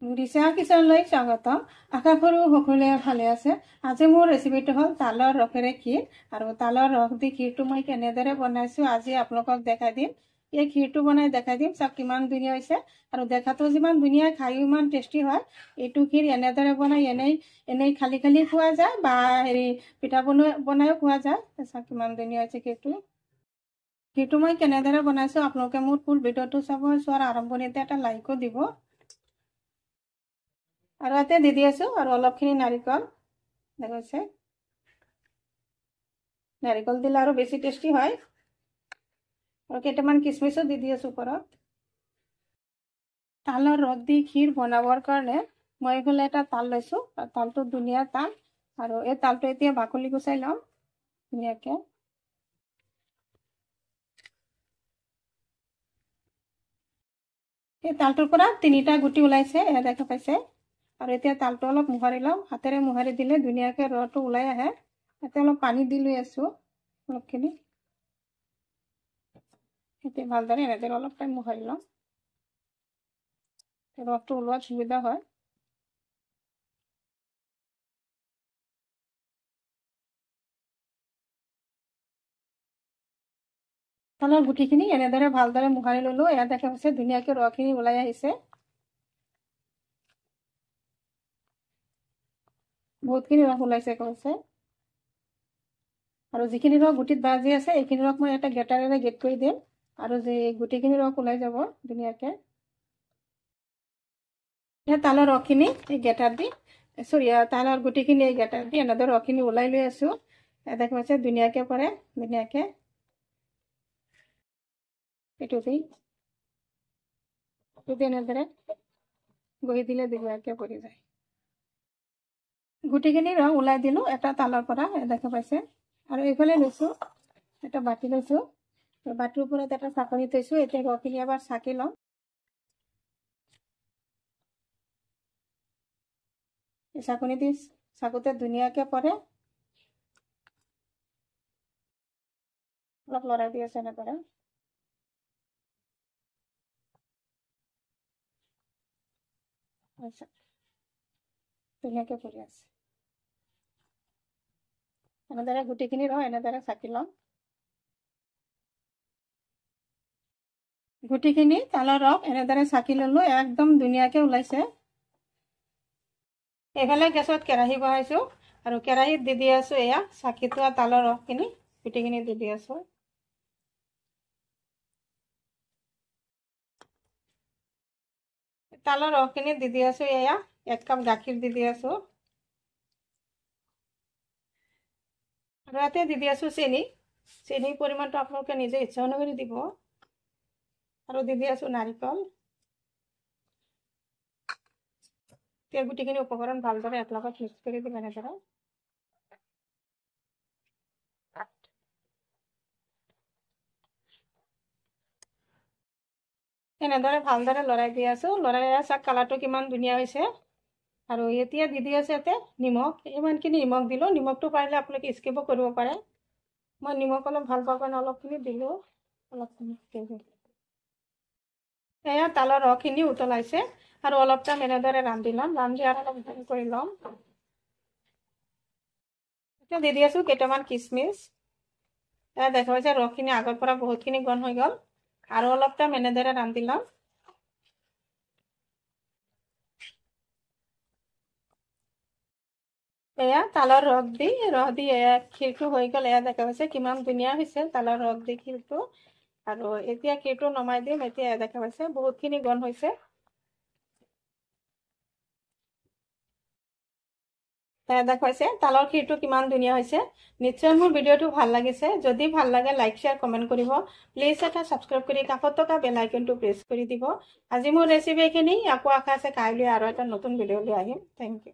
দিশা কিচেনলৈ স্বাগতম। আশা কৰোঁ সকলোৱে ভালে আছে। আজি মোৰ ৰেচিপিটো হ'ল তালৰ ৰসেৰে ক্ষীৰ। আৰু তালৰ ৰস দি ক্ষীৰটো মই কেনেদৰে বনাইছোঁ আজি আপোনালোকক দেখাই দিম। এই ক্ষীৰটো বনাই দেখাই দিম। চাওক কিমান ধুনীয়া হৈছে আৰু দেখাতো যিমান ধুনীয়া খায়ো ইমান টেষ্টি হয়। এইটো ক্ষীৰ এনেদৰে বনাই এনেই খালি খালি খোৱা যায় বা পিঠা বনাইও খোৱা যায়। চাওক কিমান ধুনীয়া হৈছে ক্ষীৰটো মই কেনেদৰে বনাইছোঁ আপোনালোকে মোৰ ফুল ভিডিঅ'টো চাব। চোৱাৰ আৰম্ভণিতে এটা লাইকো দিব। আৰু ইয়াতে দি আছোঁ আৰু অলপখিনি নাৰিকল দেখাইছে। নাৰিকল দিলে আৰু বেছি টেষ্টি হয়। আৰু কেইটামান কিচমিচো দি আছোঁ ওপৰত। তালৰ ৰস দি ক্ষীৰ বনাবৰ কাৰণে মই এইফালে এটা তাল লৈছোঁ। তালটো ধুনীয়া তাল আৰু এই তালটো এতিয়া বাকলি গুচাই ল'ম ধুনীয়াকৈ। এই তালটোৰ পৰা 3টা গুটি ওলাইছে, এয়া দেখা পাইছে। আৰু এতিয়া তালটো অলপ মোহাৰি লওঁ। হাতেৰে মোহাৰি দিলে ধুনীয়াকৈ ৰসটো ওলাই আহে। ইয়াতে অলপ পানী দি লৈ আছোঁ অলপখিনি। এতিয়া ভালদৰে এনেদৰে অলপ টাইম মোহাৰি লওঁ, ৰসটো ওলোৱাত সুবিধা হয়। তালৰ গুটিখিনি এনেদৰে ভালদৰে মোহাৰি ল'লোঁ। এয়া দেখা পাইছে ধুনীয়াকৈ ৰসখিনি ওলাই আহিছে। বহুতখিনি ৰস ওলাইছে কৈছে। আৰু যিখিনি ৰস গুটিত বাজি আছে এইখিনি ৰস মই এটা গেটাৰেৰে গেট কৰি দিম আৰু যে গুটিখিনি ৰস ওলাই যাব ধুনীয়াকৈ। তালৰ ৰসখিনি এই গেটাৰ দি তালৰ গুটিখিনি এই গেটাৰ দি এনেদৰে ৰসখিনি ওলাই লৈ আছোঁ। দেখা পাইছে ধুনীয়াকৈ পৰে ধুনীয়াকৈ। এইটো দি এনেদৰে গহি দিলে ধুনীয়াকৈ পৰি যায়। গুটিখিনি ৰস ওলাই দিলোঁ এটা তালৰ পৰা, দেখা পাইছে। আৰু এইফালে লৈছোঁ এটা বাতি লৈছোঁ। বাতিৰ ওপৰত এটা চাকনি থৈছোঁ। এতিয়া ৰসখিনি এবাৰ চাকি লওঁ। এই চাকনি দি চাকুতে ধুনীয়াকৈ পৰে। অলপ লৰাই দি আছে এনেদৰে। ধুনীয়াকৈ পৰি আছে। এনেদৰে গুটিখিনি ৰস এনেদৰে চাকি লওঁ। গুটিখিনি তালৰ ৰস এনেদৰে চাকি ল'লোঁ, একদম ধুনীয়াকৈ ওলাইছে। এইফালে গেছত কেৰাহী বহাইছোঁ আৰু কেৰাহীত দি আছোঁ এয়া চাকি থোৱা তালৰ ৰসখিনি, গুটিখিনি দি আছোঁ। তালৰ ৰসখিনি দি আছোঁ। এয়া 1 কাপ গাখীৰ দি আছোঁ। আৰু ইয়াতে দি আছোঁ চেনি। চেনিৰ পৰিমাণটো আপোনালোকে নিজে ইচ্ছা অনুসৰি দিব। আৰু দি আছোঁ নাৰিকল। এতিয়া গুটিখিনি উপকৰণ ভালদৰে একেলগত মিক্স কৰি দিম এনেদৰে। এনেদৰে ভালদৰে লৰাই দি আছোঁ। লৰাই চাওক কালাৰটো কিমান ধুনীয়া হৈছে। আৰু এতিয়া দি আছে ইয়াতে নিমখ। ইমানখিনি নিমখ দিলোঁ। নিমখটো পাৰিলে আপোনালোকে স্কিপো কৰিব পাৰে। মই নিমখ অলপ ভাল পাওঁ কাৰণে অলপখিনি দিলোঁ। অলপখিনি এয়া তালৰ ৰসখিনি উতলাইছে আৰু অলপ টাইম এনেদৰে ৰান্ধি ল'ম। ৰান্ধি আৰু অলপ গৰম কৰি ল'ম। এতিয়া দি আছোঁ কেইটামান কিচমিচ। এয়া দেখা পাইছে ৰসখিনি আগৰ পৰা বহুতখিনি গৰম হৈ গ'ল। আৰু অলপ টাইম এনেদৰে ৰান্ধি ল'ম। এয়া তালৰ ৰস দি এয়া ক্ষীৰটো হৈ গ'ল। এয়া দেখা পাইছে কিমান ধুনীয়া হৈছে তালৰ ৰস দি ক্ষীৰটো। আৰু এতিয়া ক্ষীৰটো নমাই দিম। এতিয়া দেখা পাইছে বহুতখিনি গৰম হৈছে। দেখা পাইছে তালৰ ক্ষীৰটো কিমান ধুনীয়া হৈছে। নিশ্চয় মোৰ ভিডিঅ'টো ভাল লাগিছে। যদি ভাল লাগে লাইক শ্বেয়াৰ কমেণ্ট কৰিব। প্লিজ এটা ছাবস্ক্ৰাইব কৰি কাষত থকা বেল আইকনটো প্ৰেছ কৰি দিব। আজি মোৰ ৰেচিপি এইখিনি। আকৌ আশা আছে কাইলৈ আৰু এটা নতুন ভিডিঅ' লৈ আহিম। Thank U.